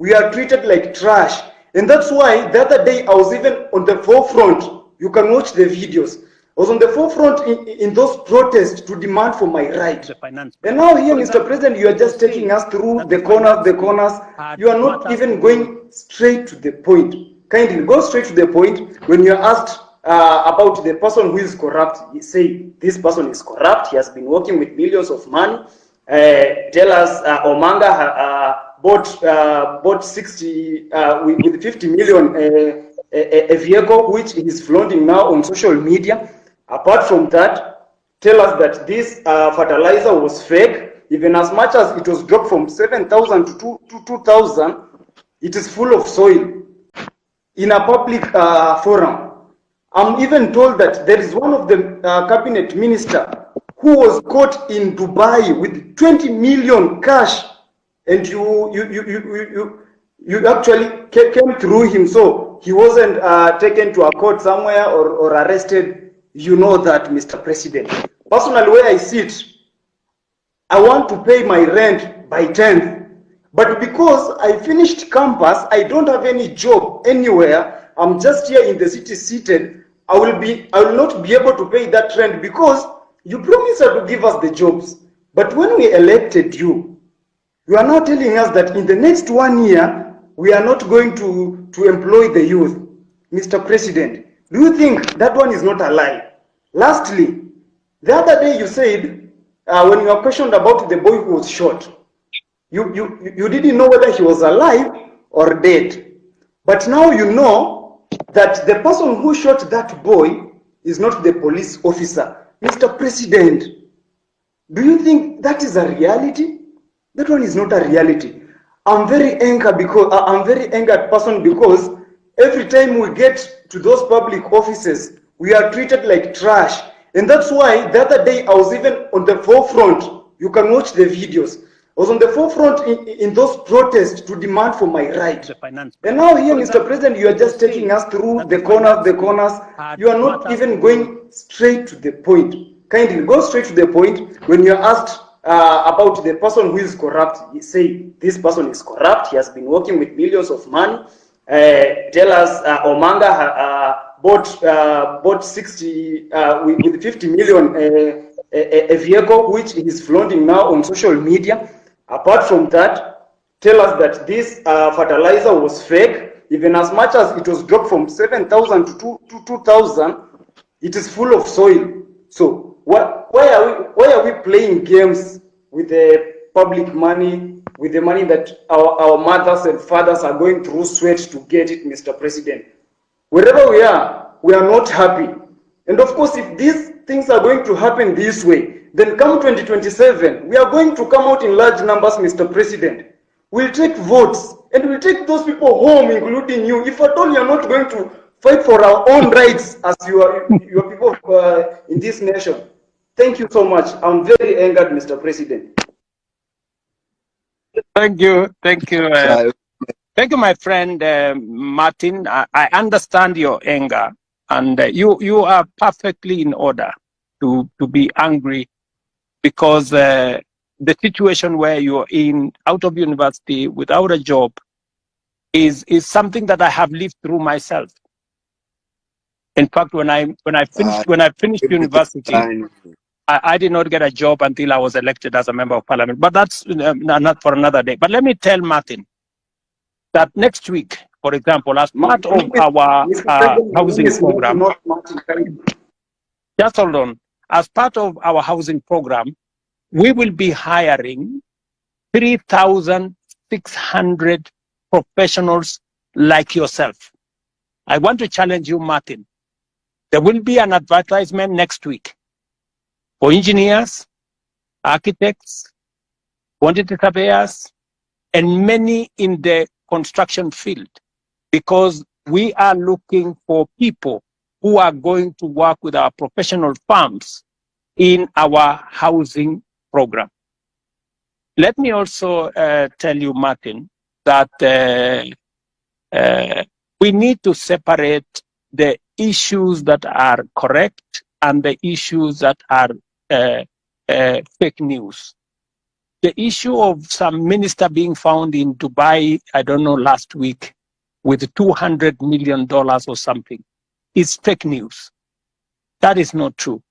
we are treated like trash. And that's why the other day I was even on the forefront. You can watch the videos. I was on the forefront in those protests to demand for my right. And now here, Mr. President, you are just taking us through the corners. You are not even going straight to the point. Kindly go straight to the point. When you are asked about the person who is corrupt, you say this person is corrupt. He has been working with millions of money. Tell us, Omanga bought 60 with 50 million a vehicle which he is flaunting now on social media. Apart from that, tell us that this fertilizer was fake. Even as much as it was dropped from 7,000 to 2,000, it is full of soil in a public forum. I'm even told that there is one of the cabinet minister who was caught in Dubai with 20 million cash, and you actually came through him, so he wasn't taken to a court somewhere or arrested. You know that, Mr. President. Personally, where I sit, I want to pay my rent by 10th. But because I finished campus, I don't have any job anywhere. I'm just here in the city seated. I will not be able to pay that rent because you promised to give us the jobs. But when we elected you, you are now telling us that in the next 1 year, we are not going to employ the youth. Mr. President, do you think that one is not a lie? Lastly, the other day you said, when you were questioned about the boy who was shot, you didn't know whether he was alive or dead. But now you know that the person who shot that boy is not the police officer. Mr. President, do you think that is a reality? That one is not a reality. I'm very angered person because every time we get to those public offices, we are treated like trash. And that's why the other day I was even on the forefront. You can watch the videos. I was on the forefront in those protests to demand for my right. And now here, Mr. President, you are just taking us through the corners. You are not even going straight to the point. Kindly go straight to the point. When you are asked about the person who is corrupt, you say this person is corrupt. He has been working with millions of money. Tell us, Omanga bought 60 with 50 million a vehicle which he is flaunting now on social media. Apart from that, tell us that this fertilizer was fake. Even as much as it was dropped from 7,000 to 2,000, it is full of soil. So why are we playing games with the public money, with the money that our mothers and fathers are going through sweat to get it, Mr. President? Wherever we are not happy. And of course, if these things are going to happen this way, then come 2027, we are going to come out in large numbers, Mr. President. We'll take votes and we'll take those people home, including you. If at all you're not going to fight for our own rights as your people in this nation. Thank you so much. I'm very angered, Mr. President. Thank you. Thank you, my friend Martin. I understand your anger, and you are perfectly in order to be angry because the situation where you're in out of university without a job is something that I have lived through myself. In fact, when I finished university, I did not get a job until I was elected as a member of parliament. But that's not for another day. But let me tell Martin that next week, for example, as part of our housing program, just hold on. As part of our housing program, we will be hiring 3,600 professionals like yourself. I want to challenge you, Martin. There will be an advertisement next week for engineers, architects, quantity surveyors, and many in the construction field, because we are looking for people who are going to work with our professional firms in our housing program. Let me also tell you, Martin, that we need to separate the issues that are correct and the issues that are fake news. The issue of some minister being found in Dubai, I don't know, last week, with $200 million or something, is fake news. That is not true.